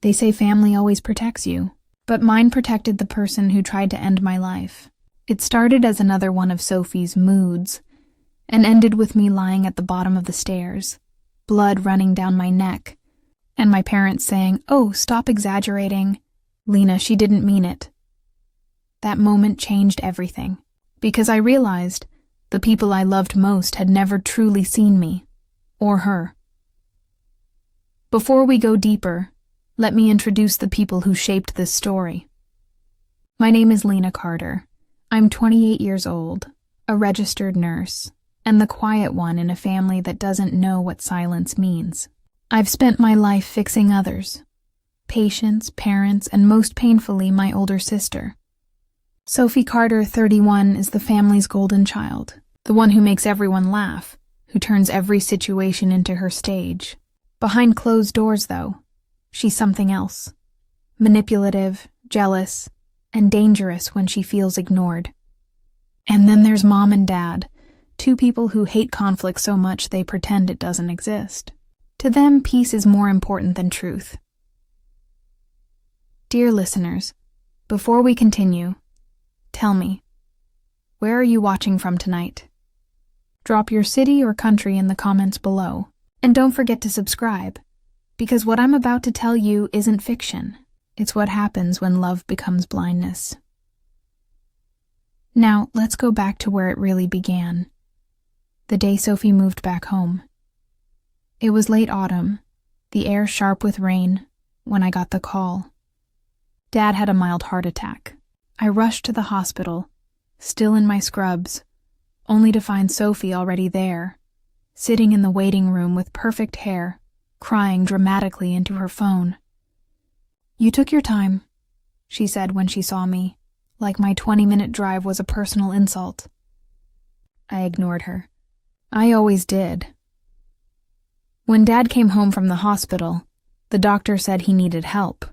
They say family always protects you, but mine protected the person who tried to end my life. It started as another one of Sophie's moods, and ended with me lying at the bottom of the stairs, blood running down my neck, and my parents saying, "Oh, stop exaggerating. Lena, she didn't mean it." That moment changed everything, because I realized the people I loved most had never truly seen me, or her. Before we go deeper, let me introduce the people who shaped this story. My name is Lena Carter. I'm 28 years old, a registered nurse, and the quiet one in a family that doesn't know what silence means. I've spent my life fixing others, patients, parents, and most painfully, my older sister. Sophie Carter, 31, is the family's golden child, the one who makes everyone laugh, who turns every situation into her stage. Behind closed doors, though, she's something else. Manipulative, jealous, and dangerous when she feels ignored. And then there's Mom and Dad, two people who hate conflict so much they pretend it doesn't exist. To them, peace is more important than truth. Dear listeners, before we continue, tell me, where are you watching from tonight? Drop your city or country in the comments below. And don't forget to subscribe, because what I'm about to tell you isn't fiction. It's what happens when love becomes blindness. Now, let's go back to where it really began. The day Sophie moved back home. It was late autumn, the air sharp with rain, when I got the call. Dad had a mild heart attack. I rushed to the hospital, still in my scrubs, only to find Sophie already there, sitting in the waiting room with perfect hair, crying dramatically into her phone. "You took your time," she said when she saw me, like my 20-minute drive was a personal insult. I ignored her. I always did. When Dad came home from the hospital, the doctor said he needed help.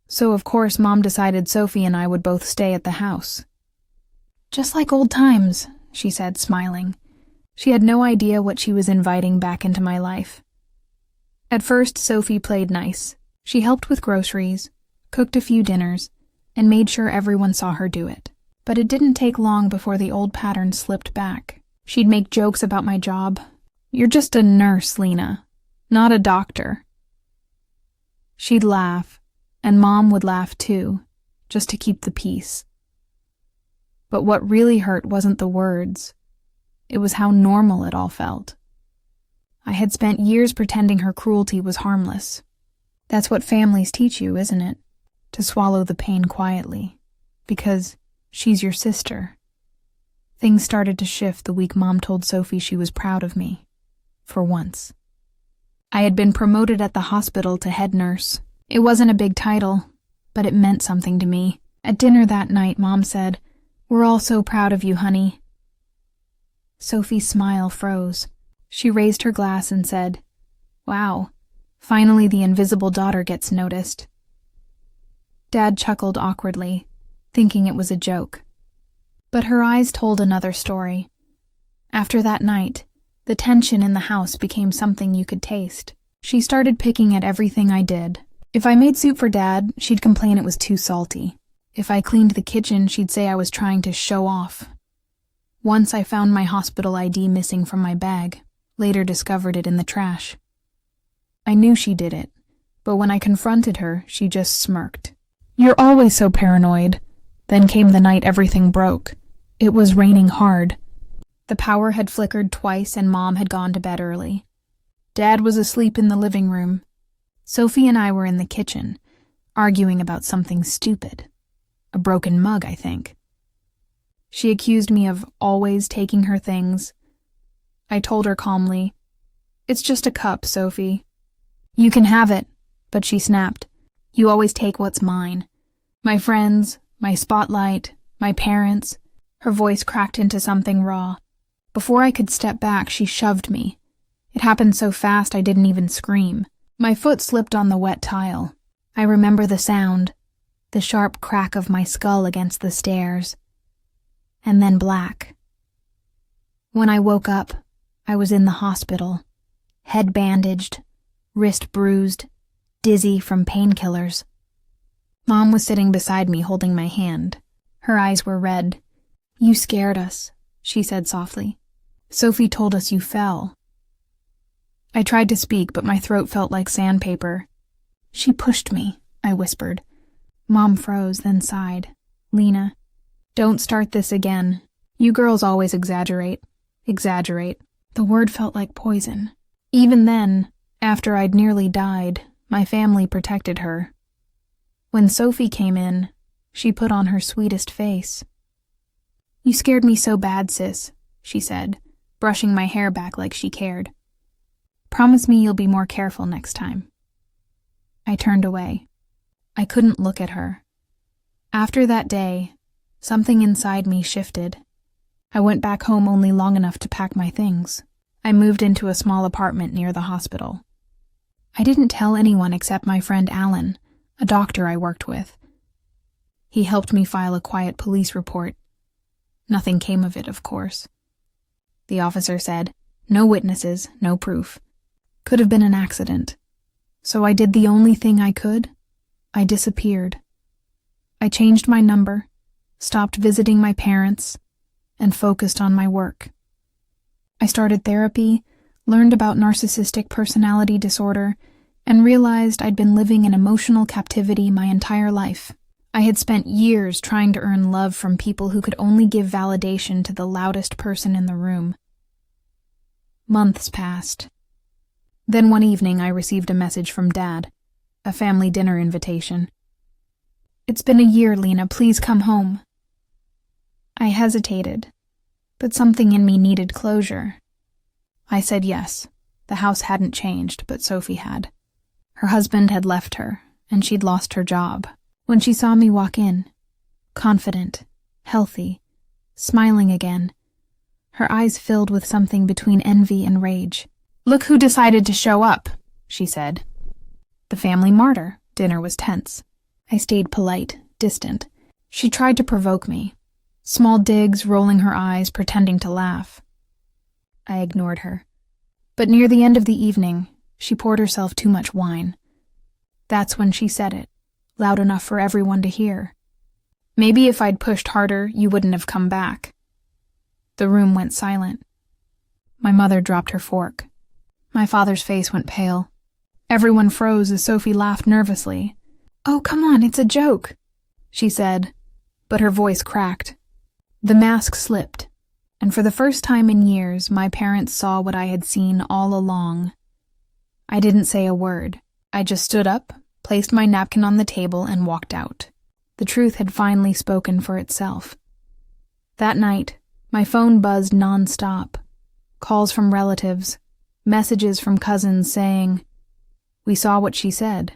So of course Mom decided Sophie and I would both stay at the house. "Just like old times," she said, smiling. She had no idea what she was inviting back into my life. At first, Sophie played nice. She helped with groceries, cooked a few dinners, and made sure everyone saw her do it. But it didn't take long before the old pattern slipped back. She'd make jokes about my job. "You're just a nurse, Lena, not a doctor." She'd laugh, and Mom would laugh too, just to keep the peace. But what really hurt wasn't the words. It was how normal it all felt. I had spent years pretending her cruelty was harmless. That's what families teach you, isn't it? To swallow the pain quietly. Because she's your sister. Things started to shift the week Mom told Sophie she was proud of me. For once. I had been promoted at the hospital to head nurse. It wasn't a big title, but it meant something to me. At dinner that night, Mom said, "We're all so proud of you, honey." Sophie's smile froze. She raised her glass and said, "Wow, finally the invisible daughter gets noticed." Dad chuckled awkwardly, thinking it was a joke. But her eyes told another story. After that night, the tension in the house became something you could taste. She started picking at everything I did. If I made soup for Dad, she'd complain it was too salty. If I cleaned the kitchen, she'd say I was trying to show off. Once I found my hospital ID missing from my bag, later discovered it in the trash. I knew she did it, but when I confronted her, she just smirked. "You're always so paranoid." Then came the night everything broke. It was raining hard. The power had flickered twice and Mom had gone to bed early. Dad was asleep in the living room. Sophie and I were in the kitchen, arguing about something stupid. A broken mug, I think. She accused me of always taking her things. I told her calmly, "It's just a cup, Sophie." "You can have it," but she snapped. "You always take what's mine. My friends, my spotlight, my parents." Her voice cracked into something raw. Before I could step back, she shoved me. It happened so fast I didn't even scream. My foot slipped on the wet tile. I remember the sound, the sharp crack of my skull against the stairs. And then black. When I woke up, I was in the hospital, head bandaged, wrist bruised, dizzy from painkillers. Mom was sitting beside me holding my hand. Her eyes were red. "You scared us," she said softly. "Sophie told us you fell." I tried to speak, but my throat felt like sandpaper. "She pushed me," I whispered. Mom froze, then sighed. "Lena, don't start this again. You girls always exaggerate. Exaggerate." The word felt like poison. Even then, after I'd nearly died, my family protected her. When Sophie came in, she put on her sweetest face. "You scared me so bad, sis," she said, brushing my hair back like she cared. "Promise me you'll be more careful next time." I turned away. I couldn't look at her. After that day, something inside me shifted. I went back home only long enough to pack my things. I moved into a small apartment near the hospital. I didn't tell anyone except my friend Alan, a doctor I worked with. He helped me file a quiet police report. Nothing came of it, of course. The officer said, "No witnesses, no proof. Could have been an accident." So I did the only thing I could. I disappeared. I changed my number, stopped visiting my parents, and focused on my work. I started therapy, learned about narcissistic personality disorder, and realized I'd been living in emotional captivity my entire life. I had spent years trying to earn love from people who could only give validation to the loudest person in the room. Months passed. Then one evening I received a message from Dad, a family dinner invitation. "It's been a year, Lena, please come home." I hesitated, but something in me needed closure. I said yes. The house hadn't changed, but Sophie had. Her husband had left her, and she'd lost her job. When she saw me walk in, confident, healthy, smiling again, her eyes filled with something between envy and rage. "Look who decided to show up," she said. The family martyr. Dinner was tense. I stayed polite, distant. She tried to provoke me. Small digs, rolling her eyes, pretending to laugh. I ignored her. But near the end of the evening, she poured herself too much wine. That's when she said it, loud enough for everyone to hear. "Maybe if I'd pushed harder, you wouldn't have come back." The room went silent. My mother dropped her fork. My father's face went pale. Everyone froze as Sophie laughed nervously. "Oh, come on, it's a joke," she said, but her voice cracked. The mask slipped, and for the first time in years, my parents saw what I had seen all along. I didn't say a word. I just stood up, placed my napkin on the table, and walked out. The truth had finally spoken for itself. That night, my phone buzzed non-stop. Calls from relatives, messages from cousins saying, "We saw what she said."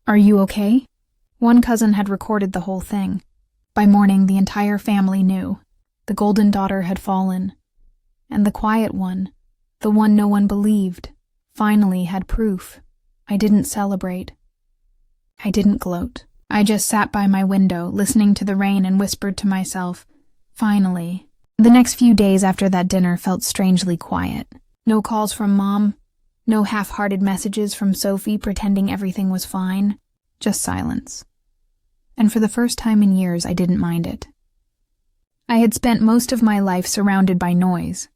"Are you okay?" One cousin had recorded the whole thing. By morning, the entire family knew. The golden daughter had fallen. And the quiet one, the one no one believed, finally had proof. I didn't celebrate. I didn't gloat. I just sat by my window, listening to the rain, and whispered to myself, "Finally." The next few days after that dinner felt strangely quiet. No calls from Mom, no half-hearted messages from Sophie pretending everything was fine, just silence. And for the first time in years, I didn't mind it. I had spent most of my life surrounded by noise.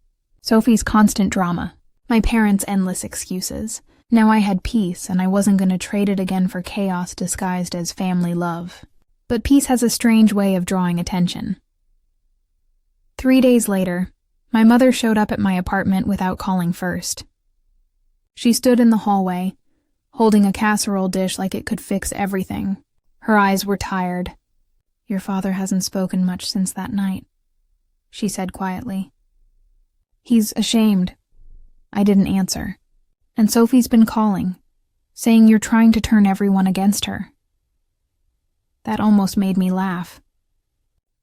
Sophie's constant drama, my parents' endless excuses. Now I had peace, and I wasn't going to trade it again for chaos disguised as family love. But peace has a strange way of drawing attention. 3 days later, my mother showed up at my apartment without calling first. She stood in the hallway, holding a casserole dish like it could fix everything. Her eyes were tired. "Your father hasn't spoken much since that night," she said quietly. "He's ashamed." I didn't answer. "And Sophie's been calling, saying you're trying to turn everyone against her." That almost made me laugh.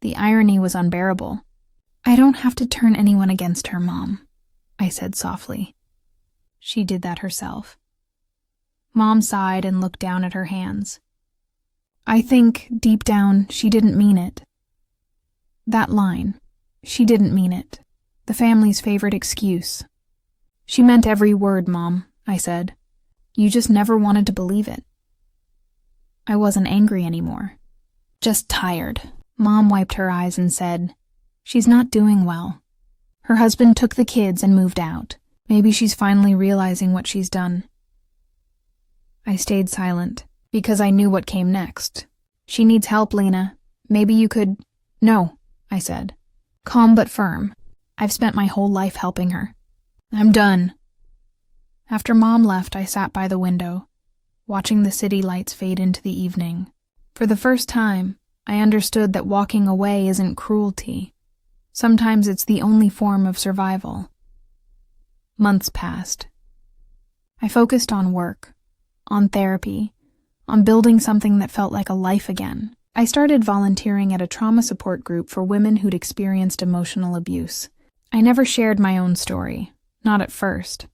The irony was unbearable. "I don't have to turn anyone against her, Mom," I said softly. She did that herself. Mom sighed and looked down at her hands. I think, deep down, she didn't mean it. That line, she didn't mean it. The family's favorite excuse. "She meant every word, Mom," I said. You just never wanted to believe it. I wasn't angry anymore. Just tired. Mom wiped her eyes and said, "She's not doing well. Her husband took the kids and moved out. Maybe she's finally realizing what she's done." I stayed silent, because I knew what came next. "She needs help, Lena. Maybe you could—" "No," I said, calm but firm. "I've spent my whole life helping her. I'm done." After Mom left, I sat by the window, watching the city lights fade into the evening. For the first time, I understood that walking away isn't cruelty. Sometimes it's the only form of survival. Months passed. I focused on work, on therapy, on building something that felt like a life again. I started volunteering at a trauma support group for women who'd experienced emotional abuse. I never shared my own story, not at first,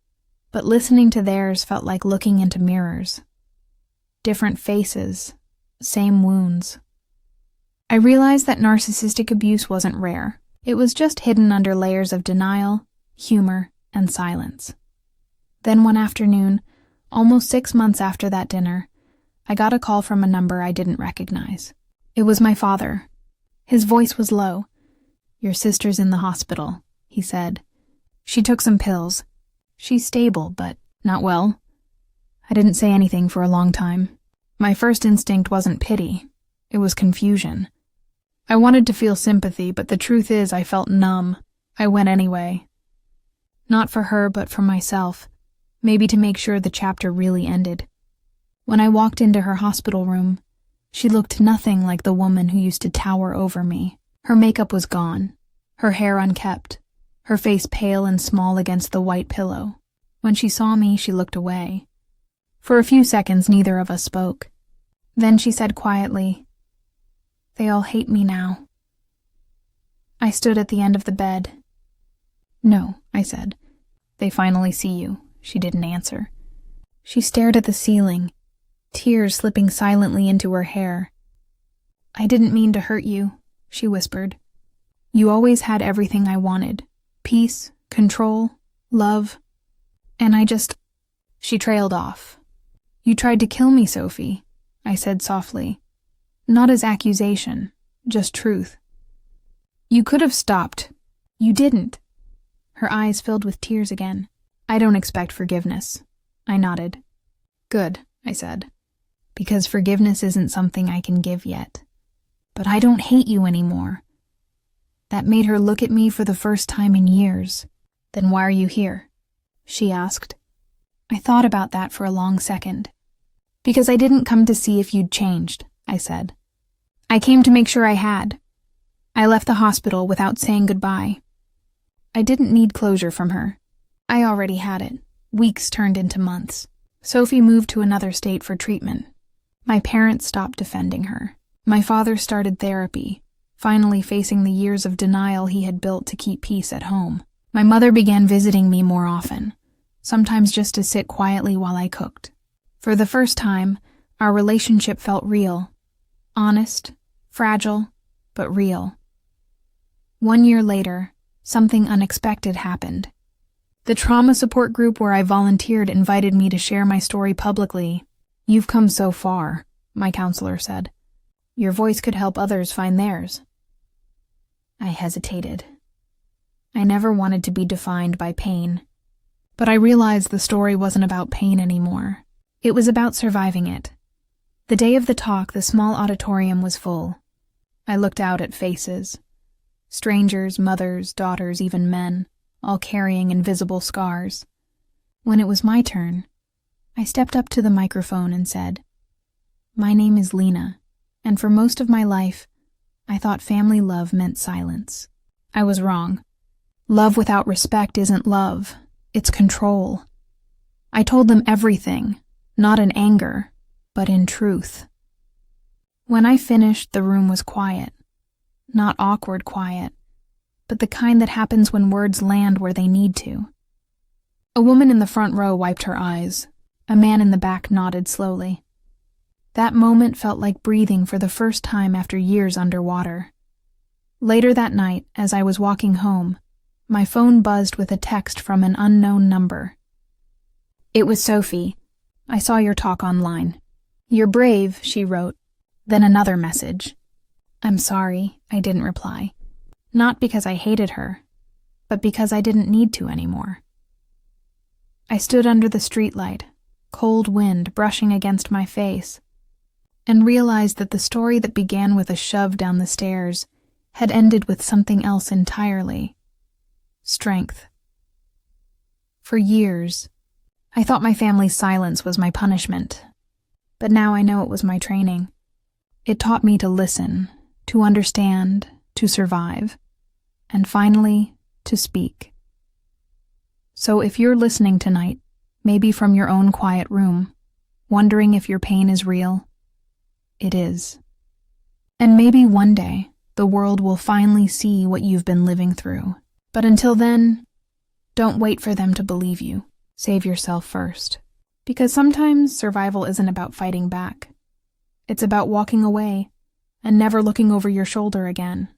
but listening to theirs felt like looking into mirrors. Different faces, same wounds. I realized that narcissistic abuse wasn't rare. It was just hidden under layers of denial, humor, and silence. Then one afternoon, almost 6 months after that dinner, I got a call from a number I didn't recognize. It was my father. His voice was low. "Your sister's in the hospital," he said. "She took some pills. She's stable, but not well." I didn't say anything for a long time. My first instinct wasn't pity. It was confusion. I wanted to feel sympathy, but the truth is I felt numb. I went anyway. Not for her, but for myself. Maybe to make sure the chapter really ended. When I walked into her hospital room, she looked nothing like the woman who used to tower over me. Her makeup was gone, her hair unkempt, her face pale and small against the white pillow. When she saw me, she looked away. For a few seconds, neither of us spoke. Then she said quietly, "They all hate me now." I stood at the end of the bed. "No," I said. "They finally see you." She didn't answer. She stared at the ceiling, tears slipping silently into her hair. "I didn't mean to hurt you," she whispered. "You always had everything I wanted. Peace, control, love. And I just—" She trailed off. "You tried to kill me, Sophie," I said softly. Not as accusation, just truth. "You could have stopped. You didn't." Her eyes filled with tears again. "I don't expect forgiveness." I nodded. "Good," I said. "Because forgiveness isn't something I can give yet. But I don't hate you anymore." That made her look at me for the first time in years. "Then why are you here?" she asked. I thought about that for a long second. "Because I didn't come to see if you'd changed," I said. "I came to make sure I had. I left the hospital without saying goodbye." I didn't need closure from her. I already had it. Weeks turned into months. Sophie moved to another state for treatment. My parents stopped defending her. My father started therapy, finally facing the years of denial he had built to keep peace at home. My mother began visiting me more often, sometimes just to sit quietly while I cooked. For the first time, our relationship felt real. Honest, fragile, but real. 1 year later, something unexpected happened. The trauma support group where I volunteered invited me to share my story publicly. "You've come so far," my counselor said. "Your voice could help others find theirs." I hesitated. I never wanted to be defined by pain. But I realized the story wasn't about pain anymore. It was about surviving it. The day of the talk, the small auditorium was full. I looked out at faces. Strangers, mothers, daughters, even men, all carrying invisible scars. When it was my turn, I stepped up to the microphone and said, "My name is Lena, and for most of my life, I thought family love meant silence. I was wrong. Love without respect isn't love, it's control." I told them everything, not in anger, but in truth. When I finished, the room was quiet. Not awkward quiet, but the kind that happens when words land where they need to. A woman in the front row wiped her eyes. A man in the back nodded slowly. That moment felt like breathing for the first time after years underwater. Later that night, as I was walking home, my phone buzzed with a text from an unknown number. It was Sophie. I saw your talk online. You're brave, she wrote. Then another message. I'm sorry, I didn't reply. Not because I hated her, but because I didn't need to anymore. I stood under the streetlight, cold wind brushing against my face, and realized that the story that began with a shove down the stairs had ended with something else entirely. Strength. For years, I thought my family's silence was my punishment, but now I know it was my training. It taught me to listen, to understand, to survive, and finally, to speak. So if you're listening tonight, maybe from your own quiet room, wondering if your pain is real, it is. And maybe one day, the world will finally see what you've been living through. But until then, don't wait for them to believe you. Save yourself first. Because sometimes survival isn't about fighting back. It's about walking away and never looking over your shoulder again.